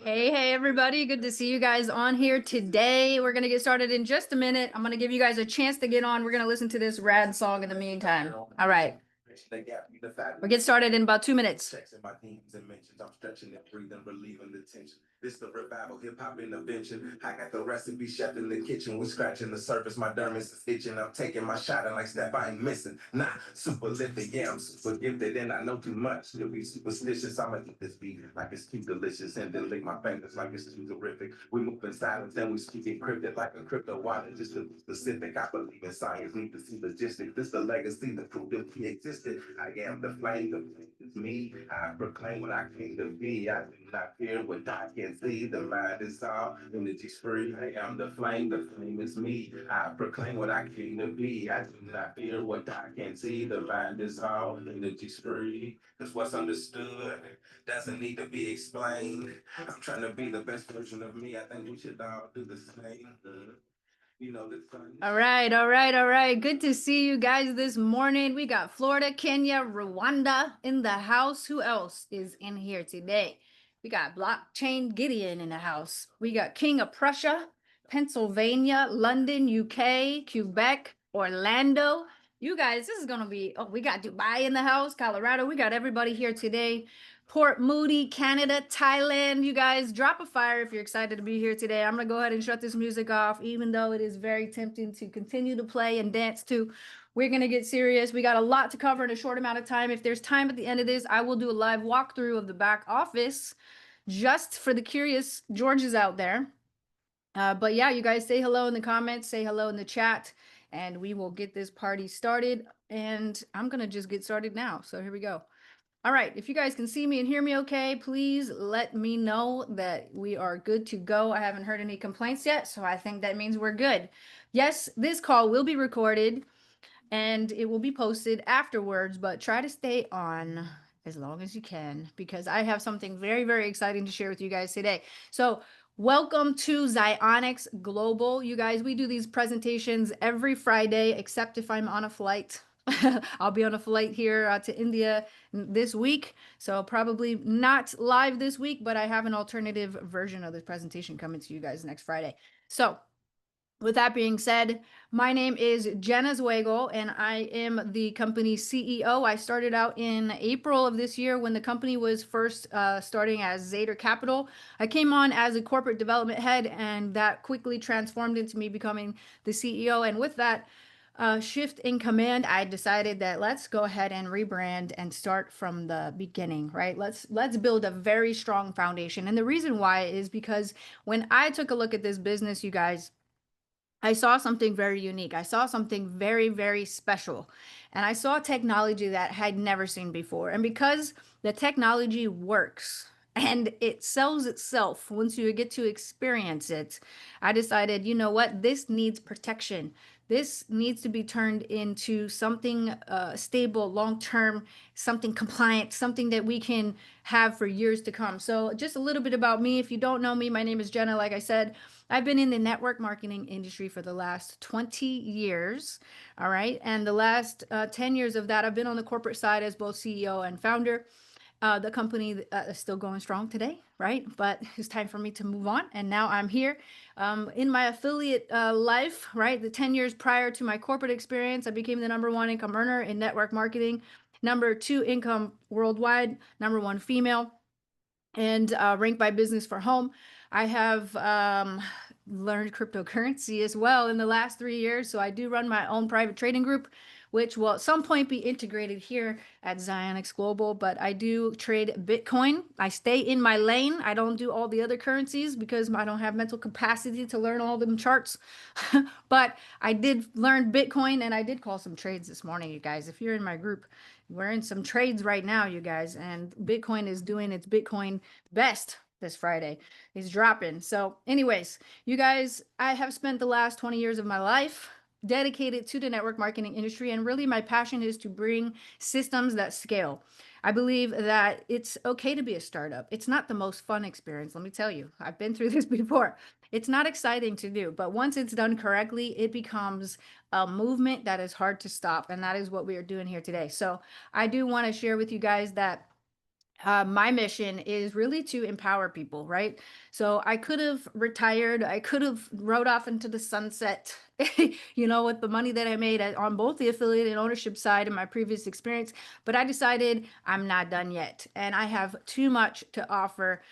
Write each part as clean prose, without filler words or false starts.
Hey, everybody. Good to see you guys on here today. We're going to get started in just a minute. I'm going to give you guys a chance to get on. We're going to listen to this rad song in the meantime. All right. We'll get started in about 2 minutes. I'm stretching and breathing, relieving the tension. This the revival, hip hop intervention. I got the recipe chef in the kitchen. We scratching the surface. My dermis is itching. I'm taking my shot, and like step, I ain't missing. Nah, super lifted, yeah, I'm super gifted, and I know too much. You'll be superstitious. I'ma eat this beat like it's too delicious, and then lick my fingers like it's too terrific. We move in silence, then we speak encrypted like a crypto wallet. Just to be specific, I believe in science. Need to see logistics. This the legacy, the proof that we existed. I am the flame, the flame is me. I proclaim what I came to be. I do not fear what I can see. The mind is all energy's free. I am the flame is me. I proclaim what I came to be. I do not fear what I can see. The mind is all energy's free. Cause what's understood doesn't need to be explained. I'm trying to be the best version of me. I think we should all do the same. All right, all right, all right. Good to see you guys this morning. We got Florida, Kenya, Rwanda in the house. Who else is in here today? We got Blockchain Gideon in the house. We got King of Prussia, Pennsylvania, London, UK, Quebec, Orlando. You guys, this is going to be, oh, we got Dubai in the house, Colorado. We got everybody here today. Port Moody, Canada, Thailand. You guys, drop a fire if you're excited to be here today. I'm going to go ahead and shut this music off, even though it is very tempting to continue to play and dance to. We're going to get serious. We got a lot to cover in a short amount of time. If there's time at the end of this, I will do a live walkthrough of the back office just for the curious Georges out there. But yeah, you guys say hello in the comments, say hello in the chat, and we will get this party started. And I'm going to just get started now. So here we go. All right, if you guys can see me and hear me okay, please let me know that we are good to go. I haven't heard any complaints yet, so I think that means we're good. Yes, this call will be recorded and it will be posted afterwards, but try to stay on as long as you can because I have something very, very exciting to share with you guys today. So welcome to Zionix Global. You guys, we do these presentations every Friday, except if I'm on a flight. I'll be on a flight here to India this week, so probably not live this week, but I have an alternative version of this presentation coming to you guys next Friday. So with that being said, my name is Jenna Zwagil, and I am the company's CEO. I started out in April of this year when the company was first starting as Zader Capital. I came on as a corporate development head, and that quickly transformed into me becoming the CEO. And with that, shift in command, I decided that let's go ahead and rebrand and start from the beginning, right? Let's build a very strong foundation. And the reason why is because when I took a look at this business, you guys, I saw something very unique. I saw something very, very special. And I saw technology that I had never seen before. And because the technology works and it sells itself once you get to experience it, I decided, you know what? This needs protection. This needs to be turned into something stable, long-term, something compliant, something that we can have for years to come. So just a little bit about me. If you don't know me, my name is Jenna. Like I said, I've been in the network marketing industry for the last 20 years. All right. And the last 10 years of that, I've been on the corporate side as both CEO and founder. The company is still going strong today, right? But it's time for me to move on. And now I'm here in my affiliate life, right? The 10 years prior to my corporate experience, I became the #1 income earner in network marketing, #2 income worldwide, #1 female, and ranked by Business for Home. I have learned cryptocurrency as well in the last 3 years. So I do run my own private trading group, which will at some point be integrated here at Zionix Global. But I do trade Bitcoin. I stay in my lane. I don't do all the other currencies because I don't have mental capacity to learn all them charts. But I did learn Bitcoin, and I did call some trades this morning, you guys. If you're in my group, we're in some trades right now, you guys, and Bitcoin is doing its Bitcoin best this Friday. It's dropping. So anyways, you guys, I have spent the last 20 years of my life dedicated to the network marketing industry. And really my passion is to bring systems that scale. I believe that it's okay to be a startup. It's not the most fun experience. Let me tell you, I've been through this before. It's not exciting to do, but once it's done correctly, it becomes a movement that is hard to stop. And that is what we are doing here today. So I do want to share with you guys that My mission is really to empower people, right? So I could have retired, I could have rode off into the sunset, with the money that I made on both the affiliate and ownership side in my previous experience. But I decided I'm not done yet. And I have too much to offer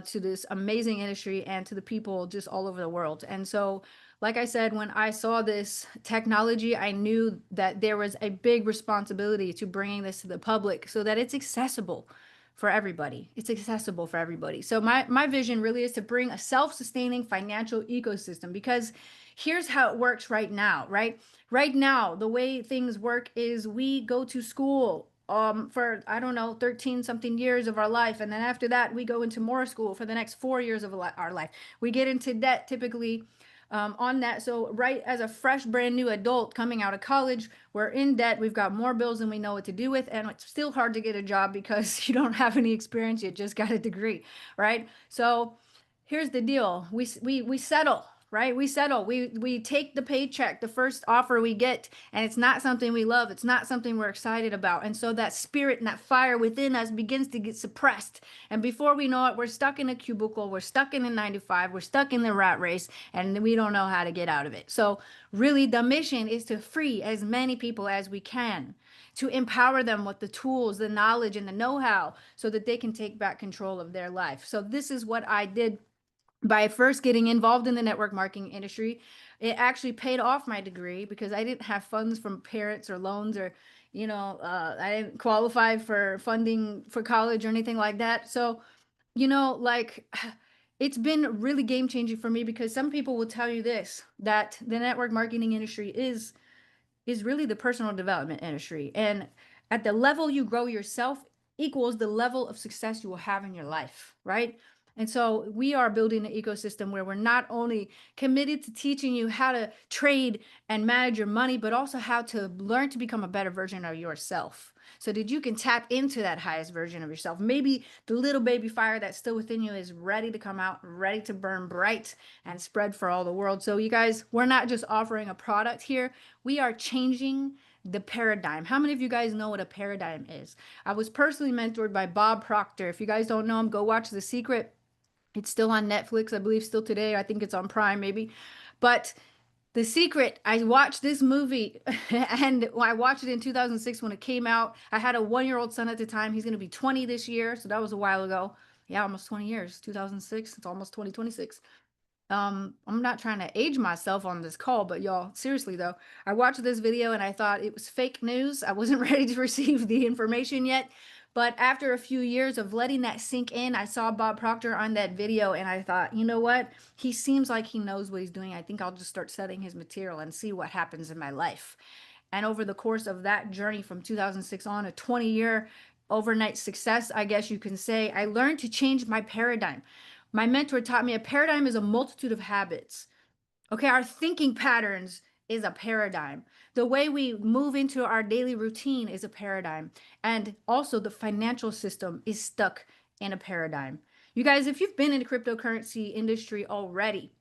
to this amazing industry and to the people just all over the world. And so, like I said, when I saw this technology, I knew that there was a big responsibility to bringing this to the public so that it's accessible for everybody. It's accessible for everybody. So my vision really is to bring a self-sustaining financial ecosystem, because here's how it works right now, right? Right now, the way things work is we go to school for, I don't know, 13 something years of our life, and then after that we go into more school for the next 4 years of our life. We get into debt typically on that. So right as a fresh, brand new adult coming out of college, we're in debt. We've got more bills than we know what to do with. And it's still hard to get a job because you don't have any experience. You just got a degree, right? So here's the deal. We settle, right? We settle. We take the paycheck, the first offer we get, and it's not something we love. It's not something we're excited about. And so that spirit and that fire within us begins to get suppressed. And before we know it, we're stuck in a cubicle, we're stuck in a 9 to 5, we're stuck in the rat race, and we don't know how to get out of it. So really the mission is to free as many people as we can, to empower them with the tools, the knowledge, and the know-how so that they can take back control of their life. So this is what I did by first getting involved in the network marketing industry. It actually paid off my degree because I didn't have funds from parents or loans, or I didn't qualify for funding for college or anything like that. So like, it's been really game changing for me, because some people will tell you this, that the network marketing industry is really the personal development industry. And at the level you grow yourself equals the level of success you will have in your life, right? And so we are building an ecosystem where we're not only committed to teaching you how to trade and manage your money, but also how to learn to become a better version of yourself, so that you can tap into that highest version of yourself. Maybe the little baby fire that's still within you is ready to come out, ready to burn bright and spread for all the world. So you guys, we're not just offering a product here. We are changing the paradigm. How many of you guys know what a paradigm is? I was personally mentored by Bob Proctor. If you guys don't know him, go watch The Secret. It's still on Netflix, I believe, still today. I think it's on Prime, maybe. But The Secret, I watched this movie and I watched it in 2006 when it came out. I had a 1-year-old son at the time. He's going to be 20 this year. So that was a while ago. Yeah, almost 20 years, 2006. It's almost 2026. I'm not trying to age myself on this call, but y'all, seriously though, I watched this video and I thought it was fake news. I wasn't ready to receive the information yet. But after a few years of letting that sink in, I saw Bob Proctor on that video and I thought, you know what? He seems like he knows what he's doing. I think I'll just start studying his material and see what happens in my life. And over the course of that journey from 2006 on, a 20-year overnight success, I guess you can say, I learned to change my paradigm. My mentor taught me a paradigm is a multitude of habits. Okay, our thinking patterns is a paradigm. The way we move into our daily routine is a paradigm. And also the financial system is stuck in a paradigm. You guys, if you've been in the cryptocurrency industry already,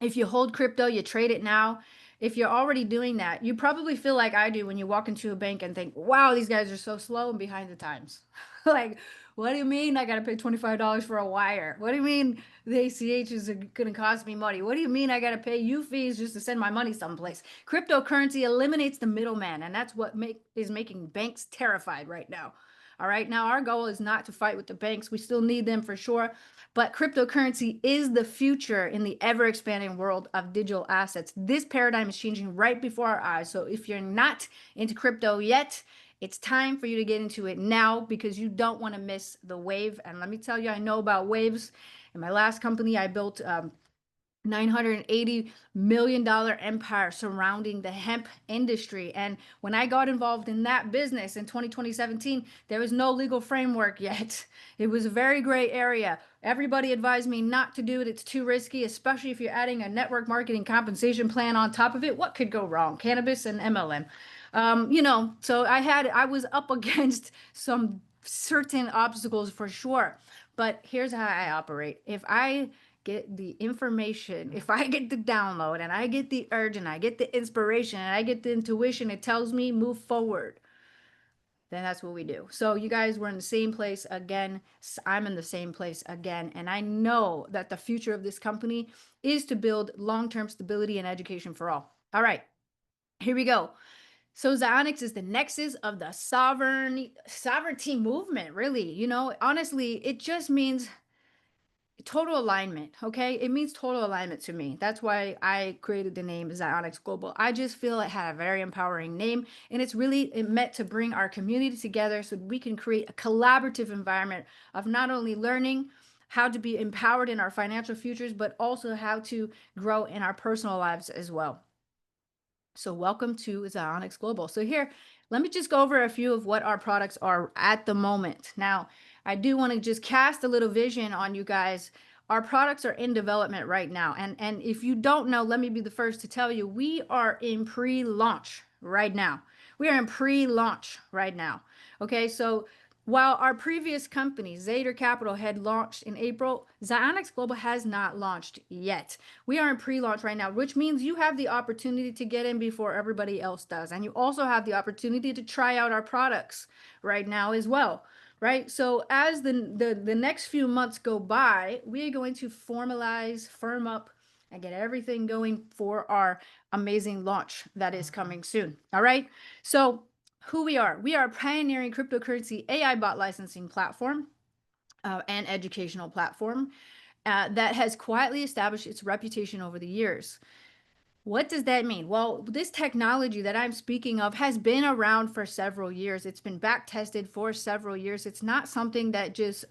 if you hold crypto, you trade it now. If you're already doing that, you probably feel like I do when you walk into a bank and think, wow, these guys are so slow and behind the times. Like, what do you mean I got to pay $25 for a wire? What do you mean the ACH is going to cost me money? What do you mean I got to pay you fees just to send my money someplace? Cryptocurrency eliminates the middleman, and that's what is making banks terrified right now. All right. Now, our goal is not to fight with the banks. We still need them for sure. But cryptocurrency is the future in the ever expanding world of digital assets. This paradigm is changing right before our eyes. So if you're not into crypto yet, it's time for you to get into it now, because you don't want to miss the wave. And let me tell you, I know about waves. In my last company, I built $980 million empire surrounding the hemp industry. And when I got involved in that business in 2017, there was no legal framework yet. It was a very gray area. Everybody advised me not to do it. It's too risky, especially if you're adding a network marketing compensation plan on top of it. What could go wrong? Cannabis and MLM. So I was up against some certain obstacles for sure. But here's how I operate. If I get the information, if I get the download and I get the urge and I get the inspiration and I get the intuition, it tells me move forward. then that's what we do. So you guys were in the same place again. I'm in the same place again. And I know that the future of this company is to build long-term stability and education for all. All right, here we go. So Zionix is the nexus of the sovereignty movement, really. You know, honestly, it just means total alignment. Okay, it means total alignment to me. That's why I created the name Zionix Global. I just feel it had a very empowering name, and it's really meant to bring our community together so we can create a collaborative environment of not only learning how to be empowered in our financial futures, but also how to grow in our personal lives as well. So welcome to Zionix Global. So here, let me just go over a few of what our products are at the moment. Now, I do want to just cast a little vision on you guys. Our products are in development right now. And if you don't know, let me be the first to tell you, we are in pre-launch right now. We are in pre-launch right now. Okay, so while our previous company, Zader Capital, had launched in April, Zionix Global has not launched yet. We are in pre-launch right now, which means you have the opportunity to get in before everybody else does. And you also have the opportunity to try out our products right now as well, right? So as the next few months go by, we are going to formalize, firm up, and get everything going for our amazing launch that is coming soon. All right. So who we are a pioneering cryptocurrency AI bot licensing platform and educational platform that has quietly established its reputation over the years. What does that mean? Well, this technology that I'm speaking of has been around for several years. It's been back tested for several years. It's not something that just,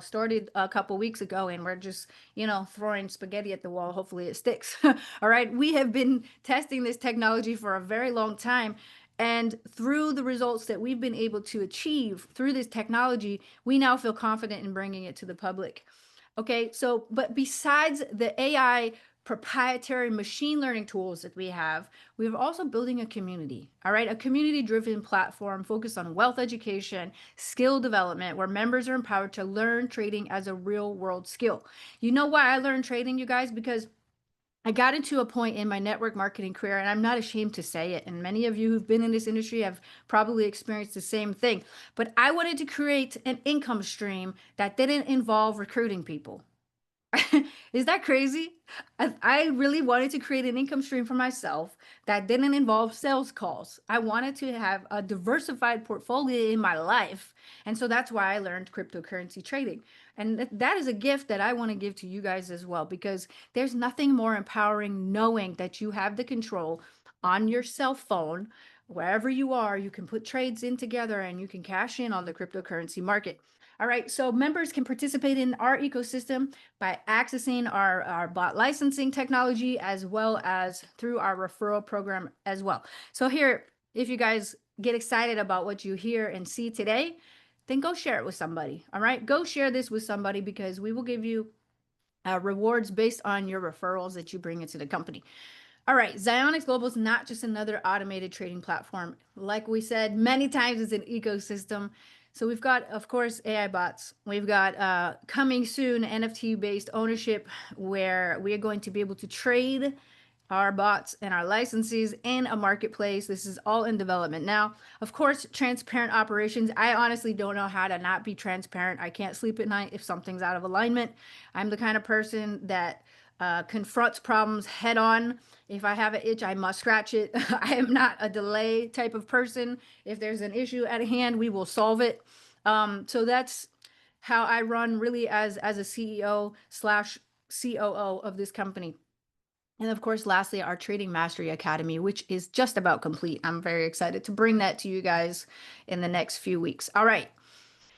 started a couple weeks ago and we're just, throwing spaghetti at the wall. Hopefully it sticks. All right. We have been testing this technology for a very long time. And through the results that we've been able to achieve through this technology, we now feel confident in bringing it to the public. Okay, so, but besides the AI proprietary machine learning tools that we have, we're also building a community, all right? A community-driven platform focused on wealth education, skill development, where members are empowered to learn trading as a real-world skill. You know why I learned trading, you guys? Because I got into a point in my network marketing career, and I'm not ashamed to say it, and many of you who've been in this industry have probably experienced the same thing, but I wanted to create an income stream that didn't involve recruiting people. Is that crazy? I really wanted to create an income stream for myself that didn't involve sales calls. I wanted to have a diversified portfolio in my life. And so that's why I learned cryptocurrency trading. And that is a gift that I want to give to you guys as well, because there's nothing more empowering knowing that you have the control on your cell phone. Wherever you are, you can put trades in together and you can cash in on the cryptocurrency market. All right, so members can participate in our ecosystem by accessing our bot licensing technology as well as through our referral program as well. So here, if you guys get excited about what you hear and see today, then go share it with somebody. All right, go share this with somebody because we will give you rewards based on your referrals that you bring into the company. All right, Zionix Global is not just another automated trading platform. Like we said many times, it's an ecosystem. So we've got, of course, AI bots. We've got coming soon NFT-based ownership where we are going to be able to trade our bots and our licenses in a marketplace. This is all in development now. Of course, transparent operations. I honestly don't know how to not be transparent. I can't sleep at night if something's out of alignment. I'm the kind of person that confronts problems head on. If I have an itch, I must scratch it. I am not a delay type of person. If there's an issue at hand, we will solve it. So that's how I run really as a CEO slash COO of this company. And of course, lastly, our Trading Mastery Academy, which is just about complete. I'm very excited to bring that to you guys in the next few weeks. All right.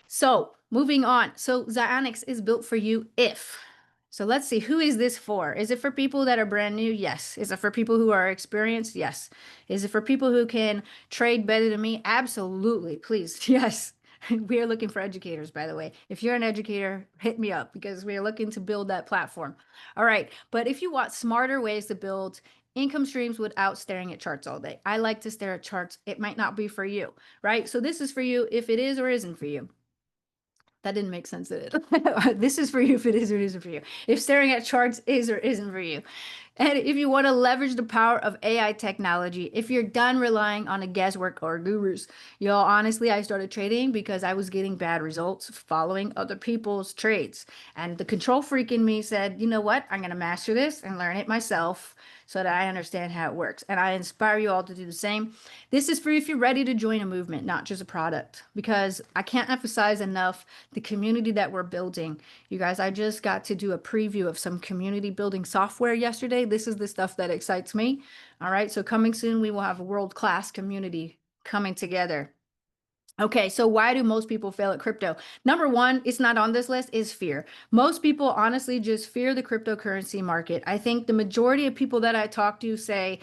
So moving on. So Zionix is built for you if. So let's see, who is this for? Is it for people that are brand new? Yes. Is it for people who are experienced? Yes. Is it for people who can trade better than me? Absolutely. Please. Yes. We are looking for educators, by the way. If you're an educator, hit me up because we are looking to build that platform. All right. But if you want smarter ways to build income streams without staring at charts all day, I like to stare at charts. It might not be for you, right? So this is for you if it is or isn't for you. That didn't make sense, did it? This is for you if it is or isn't for you. If staring at charts is or isn't for you. And if you want to leverage the power of AI technology, if you're done relying on a guesswork or gurus, y'all, honestly, I started trading because I was getting bad results following other people's trades. And the control freak in me said, you know what? I'm going to master this and learn it myself so that I understand how it works. And I inspire you all to do the same. This is for if you're ready to join a movement, not just a product, because I can't emphasize enough the community that we're building. You guys, I just got to do a preview of some community building software yesterday. This is the stuff that excites me. All right, so coming soon, we will have a world-class community coming together. Okay, so why do most people fail at crypto? Number one, it's not on this list, is fear. Most people honestly just fear the cryptocurrency market. I think the majority of people that I talk to say,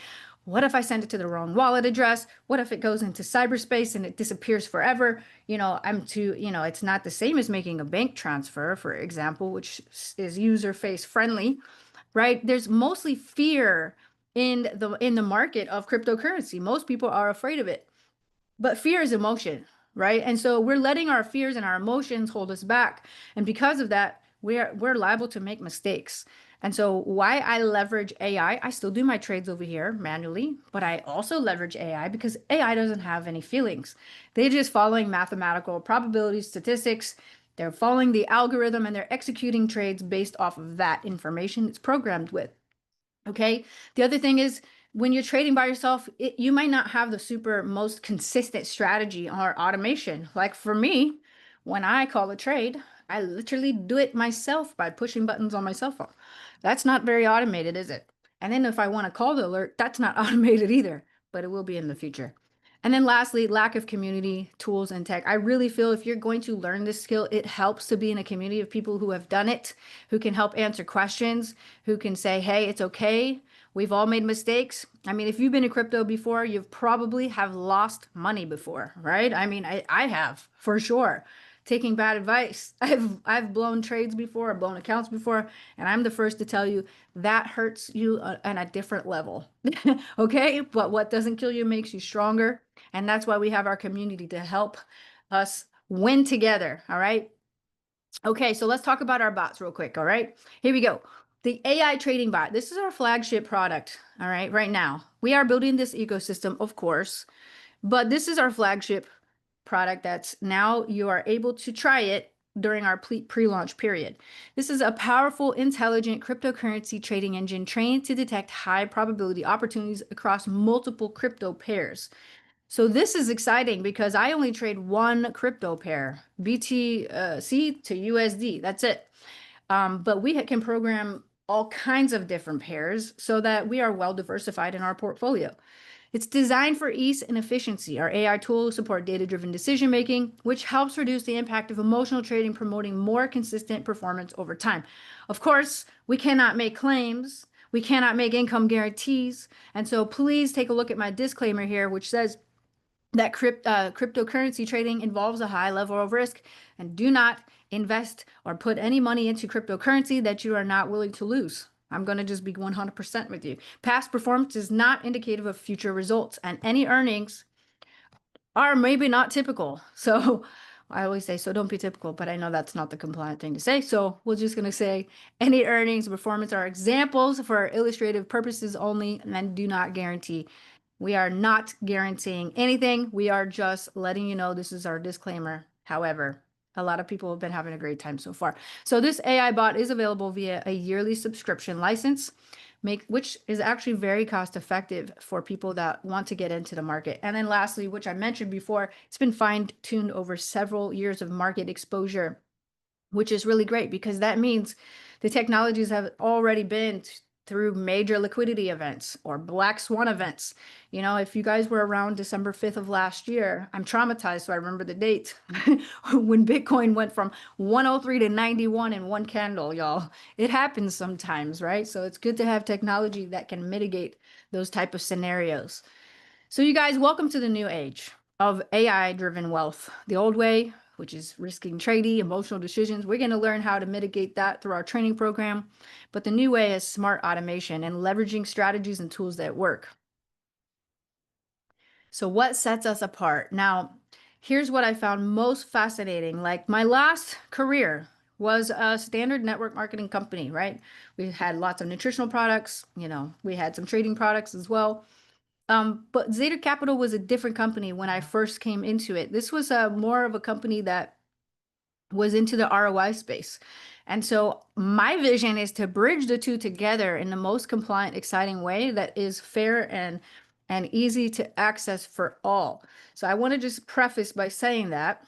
what if I send it to the wrong wallet address? What if it goes into cyberspace and it disappears forever? It's not the same as making a bank transfer, for example, which is user face friendly, right? There's mostly fear in the market of cryptocurrency. Most people are afraid of it. But fear is emotion, right? And so we're letting our fears and our emotions hold us back. And because of that, we're liable to make mistakes. And so why I leverage AI, I still do my trades over here manually, but I also leverage AI because AI doesn't have any feelings. They're just following mathematical probability statistics. They're following the algorithm and they're executing trades based off of that information it's programmed with. Okay. The other thing is when you're trading by yourself, you might not have the super most consistent strategy or automation. Like for me, when I call a trade, I literally do it myself by pushing buttons on my cell phone. That's not very automated, is it? And then if I want to call the alert, that's not automated either, but it will be in the future. And then lastly, lack of community tools and tech. I really feel if you're going to learn this skill, it helps to be in a community of people who have done it, who can help answer questions, who can say, hey, it's okay. We've all made mistakes. I mean, if you've been in crypto before, you've probably have lost money before, right? I mean, I have for sure. Taking bad advice. I've blown trades before, I've blown accounts before, and I'm the first to tell you that hurts you on a different level. Okay? But what doesn't kill you makes you stronger. And that's why we have our community to help us win together. All right. Okay, so let's talk about our bots real quick. All right, here we go. The AI trading bot. This is our flagship product. All right, right now we are building this ecosystem, of course, but this is our flagship product that's now you are able to try it during our pre-launch period. This is a powerful, intelligent cryptocurrency trading engine trained to detect high probability opportunities across multiple crypto pairs. So this is exciting because I only trade one crypto pair, BTC to USD. That's it. But we can program all kinds of different pairs so that we are well diversified in our portfolio. It's designed for ease and efficiency. Our AI tools support data-driven decision making, which helps reduce the impact of emotional trading, promoting more consistent performance over time. Of course, we cannot make claims. We cannot make income guarantees. And so please take a look at my disclaimer here, which says that cryptocurrency trading involves a high level of risk, and do not invest or put any money into cryptocurrency that you are not willing to lose. I'm going to just be 100% with you. Past performance is not indicative of future results, and any earnings are maybe not typical. So I always say, so don't be typical, but I know that's not the compliant thing to say. So we're just going to say any earnings performance are examples for illustrative purposes only and do not guarantee. We are not guaranteeing anything. We are just letting you know this is our disclaimer. However, a lot of people have been having a great time so far. So this AI bot is available via a yearly subscription license, which is actually very cost effective for people that want to get into the market. And then lastly, which I mentioned before, it's been fine-tuned over several years of market exposure, which is really great because that means the technologies have already been through major liquidity events or black swan events. You know, if you guys were around December 5th of last year, I'm traumatized, so I remember the date when Bitcoin went from 103 to 91 in one candle, y'all. It happens sometimes, right? So it's good to have technology that can mitigate those type of scenarios. So you guys, welcome to the new age of AI-driven wealth. The old way, which is risking trading, emotional decisions. We're going to learn how to mitigate that through our training program. But the new way is smart automation and leveraging strategies and tools that work. So what sets us apart? Now, here's what I found most fascinating. Like my last career was a standard network marketing company, right? We had lots of nutritional products, we had some trading products as well. But Zeta Capital was a different company when I first came into it. This was more of a company that was into the ROI space. And so my vision is to bridge the two together in the most compliant, exciting way that is fair and easy to access for all. So I want to just preface by saying that.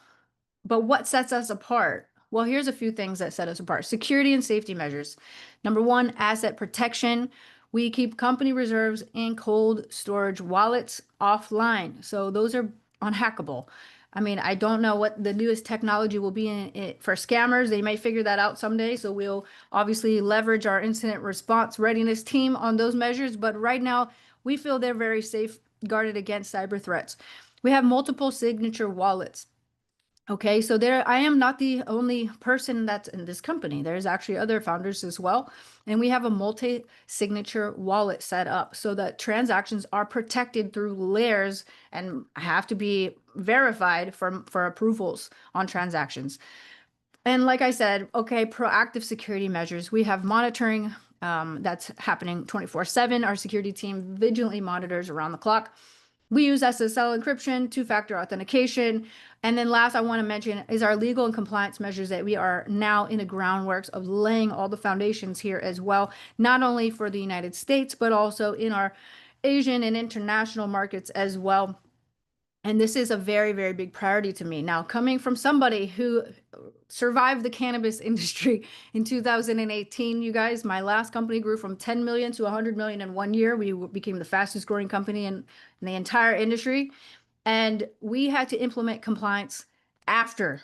But what sets us apart? Well, here's a few things that set us apart. Security and safety measures. Number one, asset protection. We keep company reserves in cold storage wallets offline. So those are unhackable. I mean, I don't know what the newest technology will be in it for scammers. They might figure that out someday. So we'll obviously leverage our incident response readiness team on those measures. But right now, we feel they're very safe, guarded against cyber threats. We have multiple signature wallets. Okay, so I am not the only person that's in this company. There's actually other founders as well. And we have a multi-signature wallet set up so that transactions are protected through layers and have to be verified for approvals on transactions. And like I said, okay, proactive security measures. We have monitoring that's happening 24/7. Our security team vigilantly monitors around the clock. We use SSL encryption, two-factor authentication. And then last I want to mention is our legal and compliance measures that we are now in the groundworks of laying all the foundations here as well, not only for the United States, but also in our Asian and international markets as well. And this is a very, very big priority to me. Now, coming from somebody who survived the cannabis industry in 2018, you guys, my last company grew from 10 million to 100 million in 1 year. We became the fastest growing company in the entire industry. And we had to implement compliance after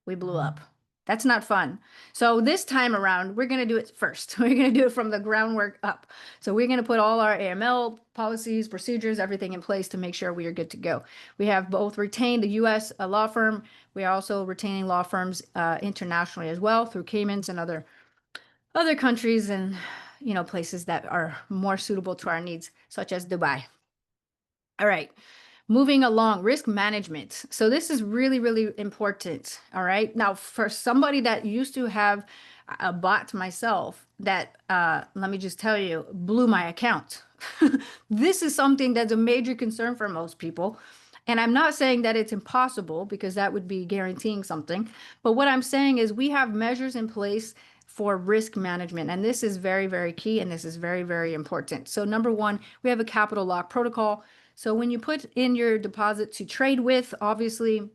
we blew up. That's not fun. So this time around, we're going to do it first. We're going to do it from the groundwork up. So we're going to put all our AML policies, procedures, everything in place to make sure we are good to go. We have both retained a U.S. law firm. We are also retaining law firms internationally as well through Caymans and other countries and places that are more suitable to our needs, such as Dubai. All right. Moving along, risk management. So this is really, really important. All right. Now, for somebody that used to have a bot myself that, let me just tell you, blew my account. This is something that's a major concern for most people. And I'm not saying that it's impossible because that would be guaranteeing something. But what I'm saying is we have measures in place for risk management. And this is very, very key. And this is very, very important. So number one, we have a capital lock protocol. So when you put in your deposit to trade with, obviously,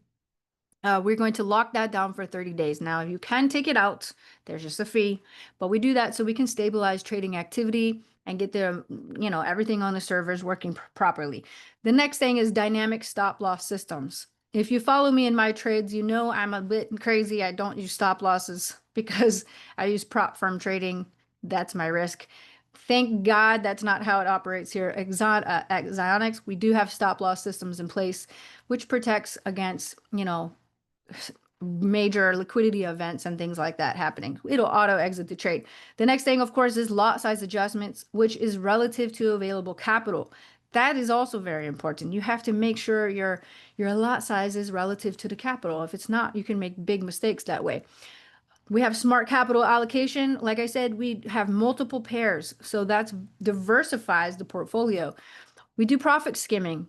we're going to lock that down for 30 days. Now, you can take it out. There's just a fee, but we do that so we can stabilize trading activity and get everything on the servers working properly. The next thing is dynamic stop loss systems. If you follow me in my trades, you know I'm a bit crazy. I don't use stop losses because I use prop firm trading. That's my risk. Thank God that's not how it operates here. At Zionix, we do have stop loss systems in place, which protects against, major liquidity events and things like that happening. It'll auto exit the trade. The next thing, of course, is lot size adjustments, which is relative to available capital. That is also very important. You have to make sure your lot size is relative to the capital. If it's not, you can make big mistakes that way. We have smart capital allocation. Like I said, we have multiple pairs, so that diversifies the portfolio. We do profit skimming.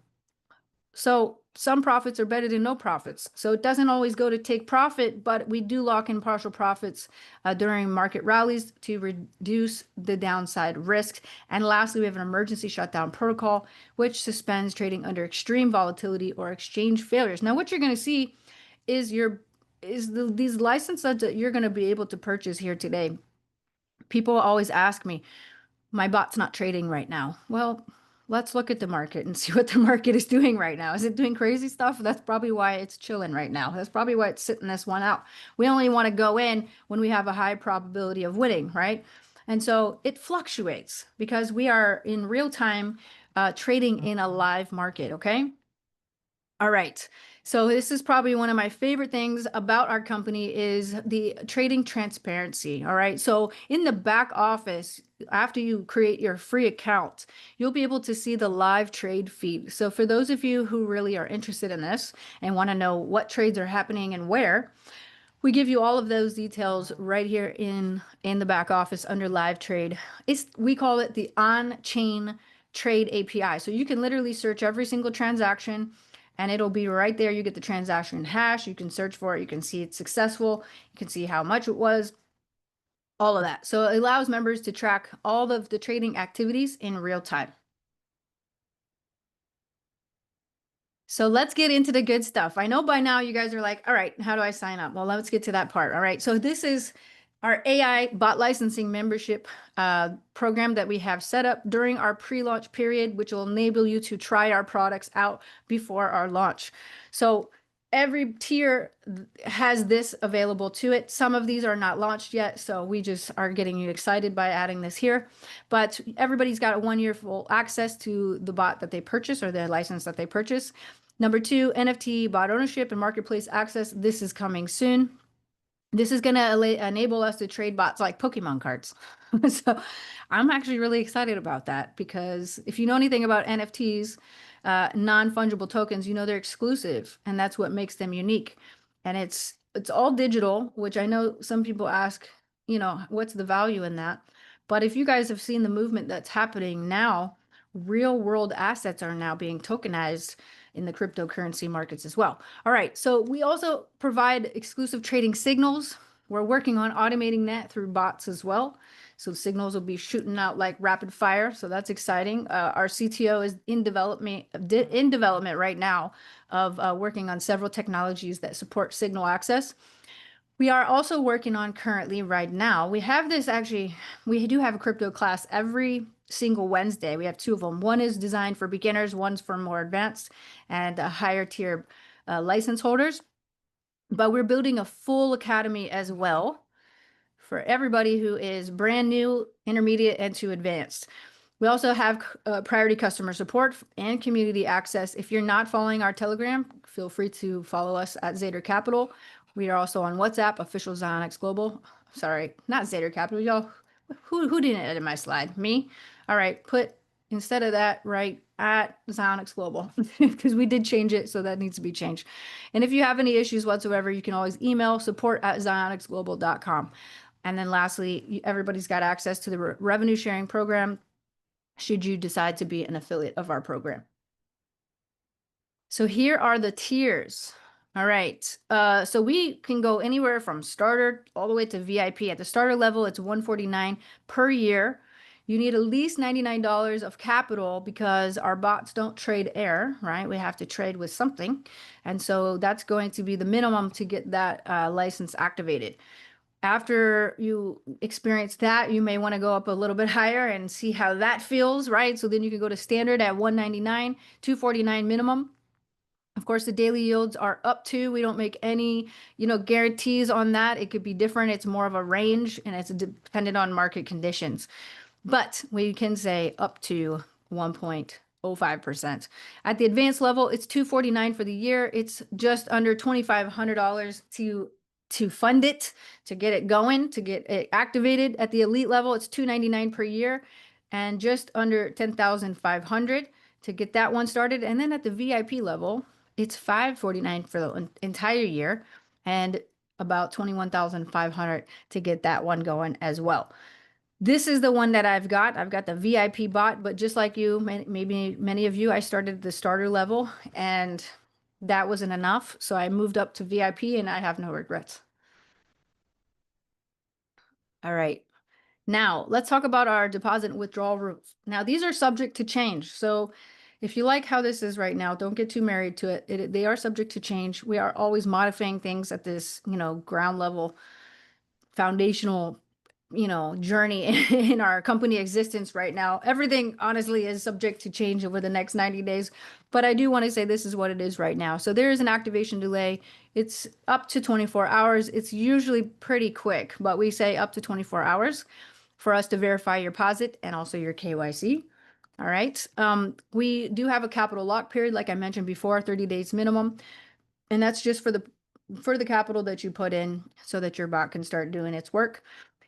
So some profits are better than no profits. So it doesn't always go to take profit, but we do lock in partial profits during market rallies to reduce the downside risk. And lastly, we have an emergency shutdown protocol, which suspends trading under extreme volatility or exchange failures. Now, what you're going to see is these licenses that you're going to be able to purchase here today. People always ask me, my bot's not trading right now. Well, let's look at the market and see what the market is doing right now. Is it doing crazy stuff? That's probably why it's chilling right now. That's probably why it's sitting this one out. We only want to go in when we have a high probability of winning, right? And so it fluctuates because we are in real time trading in a live market, okay? All right. So this is probably one of my favorite things about our company is the trading transparency. All right. So in the back office, after you create your free account, you'll be able to see the live trade feed. So for those of you who really are interested in this and want to know what trades are happening and where, We give you all of those details right here in the back office under live trade. We call it the on-chain trade API. So you can literally search every single transaction and it'll be right there. You get the transaction hash, you can search for it, you can see it's successful, you can see how much it was, all of that. So it allows members to track all of the trading activities in real time. So let's get into the good stuff. I know by now you guys are like, all right, how do I sign up? Well, let's get to that part. All right. So this is our AI bot licensing membership program that we have set up during our pre-launch period, which will enable you to try our products out before our launch. So every tier has this available to it. Some of these are not launched yet, so we just are getting you excited by adding this here. But everybody's got a 1 year full access to the bot that they purchase or the license that they purchase. Number 2, NFT bot ownership and marketplace access. This is coming soon. This is going to enable us to trade bots like Pokemon cards. So I'm actually really excited about that because if you know anything about NFTs, non-fungible tokens, you know they're exclusive and that's what makes them unique. And it's all digital, which I know some people ask, you know, what's the value in that? But if you guys have seen the movement that's happening now, real world assets are now being tokenized in the cryptocurrency markets as well. All right, so we also provide exclusive trading signals. We're working on automating that through bots as well. So signals will be shooting out like rapid fire. So that's exciting. Our CTO is in development right now of working on several technologies that support signal access. We are also working on currently right now. We have this actually, we do have a crypto class every single Wednesday. We have 2 of them. One is designed for beginners, one's for more advanced and higher tier license holders. But we're building a full academy as well for everybody who is brand new, intermediate, and to advanced. We also have priority customer support and community access. If you're not following our Telegram, feel free to follow us at Zader Capital. We are also on WhatsApp, official Zionix Global. Sorry, not Zader Capital, y'all. Who didn't edit my slide? Me? All right, put instead of that, right at Zionix Global because we did change it, so that needs to be changed. And if you have any issues whatsoever, you can always email support@zionixglobal.com. And then lastly, everybody's got access to the revenue sharing program should you decide to be an affiliate of our program. So here are the tiers. All right. So we can go anywhere from starter all the way to VIP. At the starter level, it's $149 per year. You need at least $99 of capital because our bots don't trade air, right? We have to trade with something. And so that's going to be the minimum to get that license activated. After you experience that, you may want to go up a little bit higher and see how that feels, right? So then you can go to standard at $199, $249 minimum. Of course, the daily yields are up to, we don't make any, guarantees on that. It could be different. It's more of a range and it's dependent on market conditions. But we can say up to 1.05%. At the advanced level, it's $249 for the year. It's just under $2,500 to fund it, to get it going, to get it activated. At the elite level, it's $299 per year and just under $10,500 to get that one started. And then at the VIP level, it's $549 for the entire year and about $21,500 to get that one going as well. This is the one that I've got. I've got the VIP bot, but just like you, maybe many of you, I started at the starter level and that wasn't enough. So I moved up to VIP and I have no regrets. All right. Now let's talk about our deposit and withdrawal rules. Now these are subject to change. So if you like how this is right now, don't get too married to it. They are subject to change. We are always modifying things at this, ground level, foundational journey in our company existence right now. Everything honestly is subject to change over the next 90 days, but I do want to say this is what it is right now. So there is an activation delay. It's up to 24 hours. It's usually pretty quick, but we say up to 24 hours for us to verify your deposit and also your KYC. All right. We do have a capital lock period, like I mentioned before, 30 days minimum. And that's just for the capital that you put in so that your bot can start doing its work.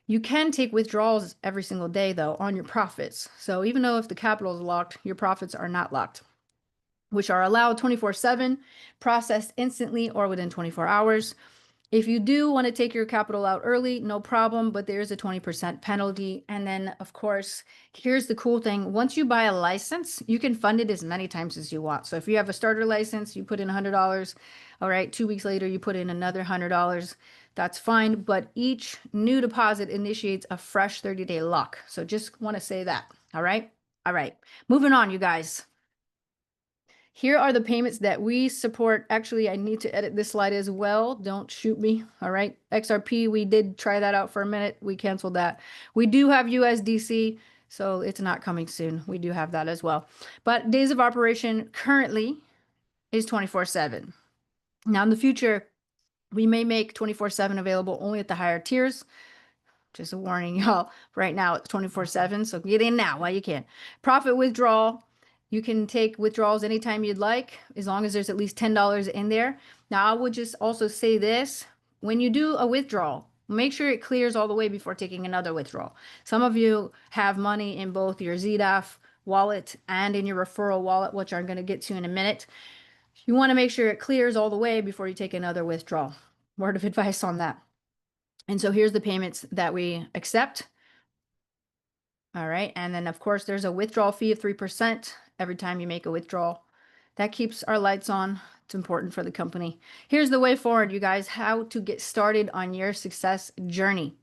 You can take withdrawals every single day, though, on your profits. So even though if the capital is locked, your profits are not locked, which are allowed 24/7, processed instantly or within 24 hours. If you do want to take your capital out early, no problem, but there's a 20% penalty. And then, of course, here's the cool thing. Once you buy a license, you can fund it as many times as you want. So if you have a starter license, you put in $100. All right, 2 weeks later, you put in another $100. That's fine. But each new deposit initiates a fresh 30-day lock. So just want to say that. All right. All right. Moving on, you guys. Here are the payments that we support. Actually, I need to edit this slide as well. Don't shoot me. All right. XRP, we did try that out for a minute. We canceled that. We do have USDC, so it's not coming soon. We do have that as well. But days of operation currently is 24/7. Now, in the future, we may make 24/7 available only at the higher tiers. Just a warning, y'all. Right now, it's 24/7, so get in now while you can. Profit withdrawal. You can take withdrawals anytime you'd like, as long as there's at least $10 in there. Now, I would just also say this. When you do a withdrawal, make sure it clears all the way before taking another withdrawal. Some of you have money in both your ZDAF wallet and in your referral wallet, which I'm going to get to in a minute. You want to make sure it clears all the way before you take another withdrawal. Word of advice on that. And so here's the payments that we accept. All right. And then, of course, there's a withdrawal fee of 3% every time you make a withdrawal. That keeps our lights on. It's important for the company. Here's the way forward, you guys, how to get started on your success journey.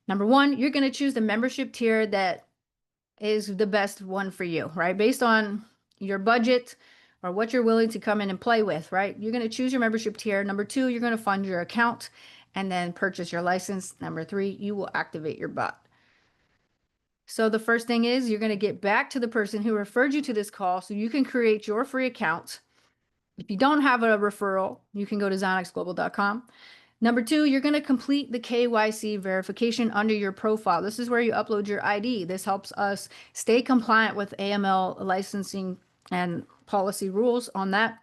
Number one, you're going to choose the membership tier that is the best one for you, right? Based on your budget or what you're willing to come in and play with, right? You're going to choose your membership tier. Number two, you're going to fund your account and then purchase your license. Number three, you will activate your bot. So the first thing is you're going to get back to the person who referred you to this call so you can create your free account. If you don't have a referral, you can go to zionixglobal.com. Number two, you're going to complete the KYC verification under your profile. This is where you upload your ID. This helps us stay compliant with AML licensing and policy rules on that.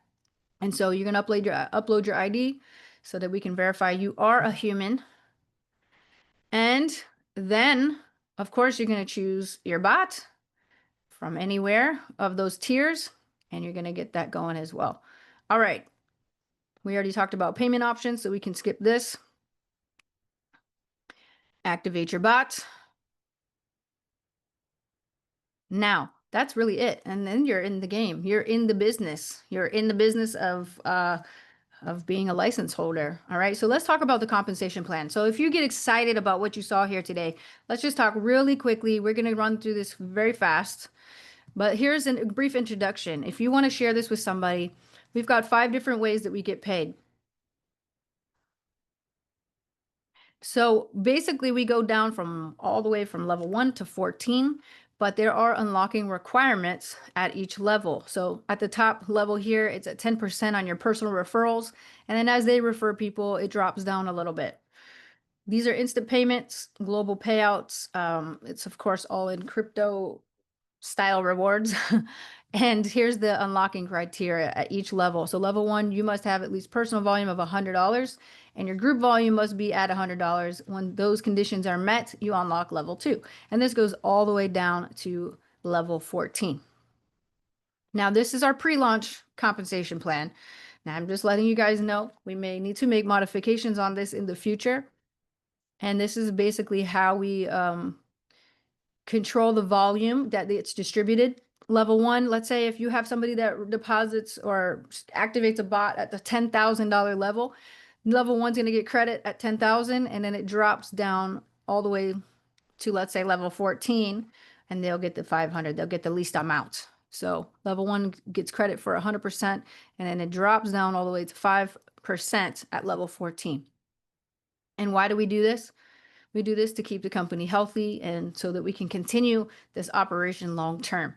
And so you're going to upload your ID so that we can verify you are a human. And then, of course, you're going to choose your bot from anywhere of those tiers, and you're going to get that going as well. All right. We already talked about payment options, so we can skip this. Activate your bot. Now, that's really it. And then you're in the game. You're in the business. You're in the business of being a license holder. All right. So let's talk about the compensation plan. So if you get excited about what you saw here today, let's just talk really quickly. We're going to run through this very fast, but here's a brief introduction. If you want to share this with somebody, we've got 5 different ways that we get paid. So basically we go down from all the way from level 1 to 14, but there are unlocking requirements at each level. So at the top level here, it's at 10% on your personal referrals. And then as they refer people, it drops down a little bit. These are instant payments, global payouts. It's of course all in crypto style rewards. And here's the unlocking criteria at each level. So level 1, you must have at least personal volume of $100 and your group volume must be at $100. When those conditions are met, you unlock level 2. And this goes all the way down to level 14. Now, this is our pre-launch compensation plan. Now, I'm just letting you guys know we may need to make modifications on this in the future. And this is basically how we control the volume that it's distributed. Level 1, let's say if you have somebody that deposits or activates a bot at the $10,000 level, level 1's going to get credit at 10,000, and then it drops down all the way to, let's say, level 14, and they'll get the 500. They'll get the least amount. So level 1 gets credit for 100%, and then it drops down all the way to 5% at level 14. And why do we do this? We do this to keep the company healthy and so that we can continue this operation long term.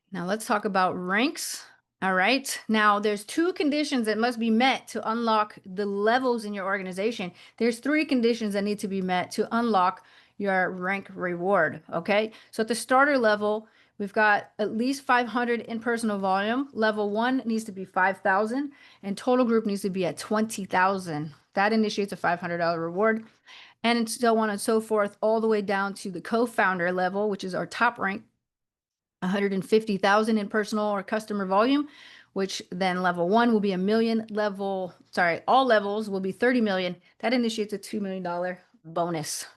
Now let's talk about ranks. All right. Now there's 2 conditions that must be met to unlock the levels in your organization. There's 3 conditions that need to be met to unlock your rank reward. Okay. So at the starter level, we've got at least 500 in personal volume. Level 1 needs to be 5,000 and total group needs to be at 20,000. That initiates a $500 reward, and so on and so forth, all the way down to the co-founder level, which is our top rank, 150,000 in personal or customer volume, which then level 1 will be $1 million. Level sorry, all levels will be 30 million. That initiates a $2 million bonus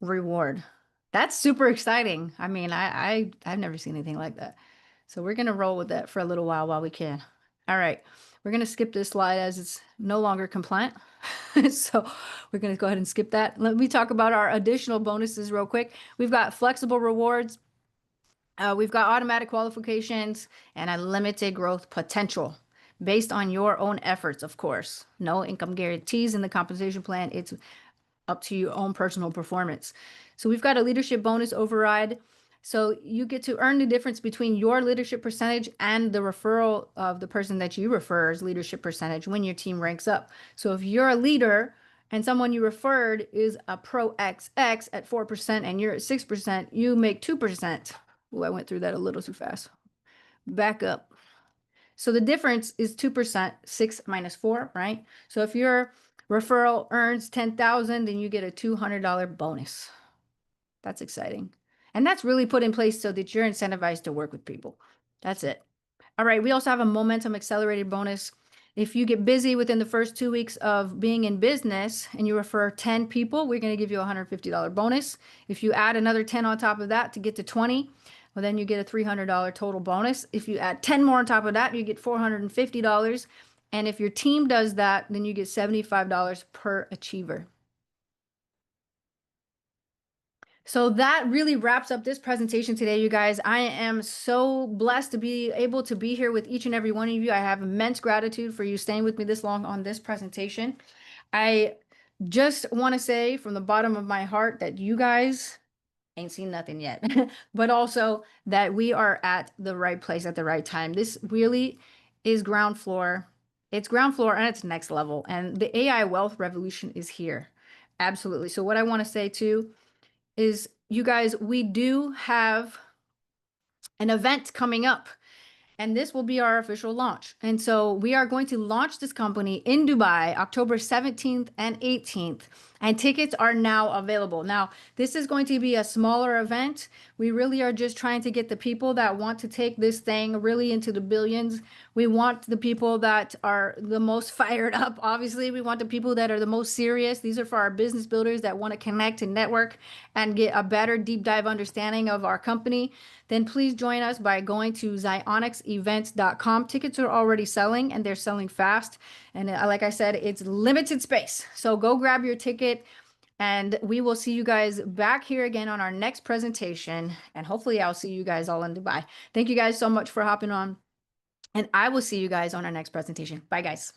reward. That's super exciting. I mean, I've never seen anything like that. So we're going to roll with that for a little while we can. All right. We're going to skip this slide as it's no longer compliant. So we're going to go ahead and skip that. Let me talk about our additional bonuses real quick. We've got flexible rewards. We've got automatic qualifications and a limited growth potential based on your own efforts, of course. No income guarantees in the compensation plan. It's up to your own personal performance. So we've got a leadership bonus override. So you get to earn the difference between your leadership percentage and the referral of the person that you refer's leadership percentage when your team ranks up. So if you're a leader and someone you referred is a pro XX at 4% and you're at 6%, you make 2%. Oh, I went through that a little too fast. Back up. So the difference is 2%, 6 minus 4, right? So if your referral earns 10,000, then you get a $200 bonus. That's exciting. And that's really put in place so that you're incentivized to work with people. That's it. All right. We also have a momentum accelerated bonus. If you get busy within the first 2 weeks of being in business and you refer 10 people, we're going to give you a $150 bonus. If you add another 10 on top of that to get to 20, well, then you get a $300 total bonus. If you add 10 more on top of that, you get $450. And if your team does that, then you get $75 per achiever. So that really wraps up this presentation today, you guys. I am so blessed to be able to be here with each and every one of you. I have immense gratitude for you staying with me this long on this presentation. I just want to say from the bottom of my heart that you guys ain't seen nothing yet, but also that we are at the right place at the right time. This really is ground floor. It's ground floor and it's next level. And the AI wealth revolution is here. Absolutely. So what I want to say too is, you guys, we do have an event coming up. And this will be our official launch. And so we are going to launch this company in Dubai, October 17th and 18th. And tickets are now available. Now, this is going to be a smaller event. We really are just trying to get the people that want to take this thing really into the billions. We want the people that are the most fired up. Obviously, we want the people that are the most serious. These are for our business builders that want to connect and network and get a better deep dive understanding of our company. Then please join us by going to zionixevents.com. Tickets are already selling and they're selling fast. And like I said, it's limited space. So go grab your ticket and we will see you guys back here again on our next presentation. And hopefully I'll see you guys all in Dubai. Thank you guys so much for hopping on. And I will see you guys on our next presentation. Bye, guys.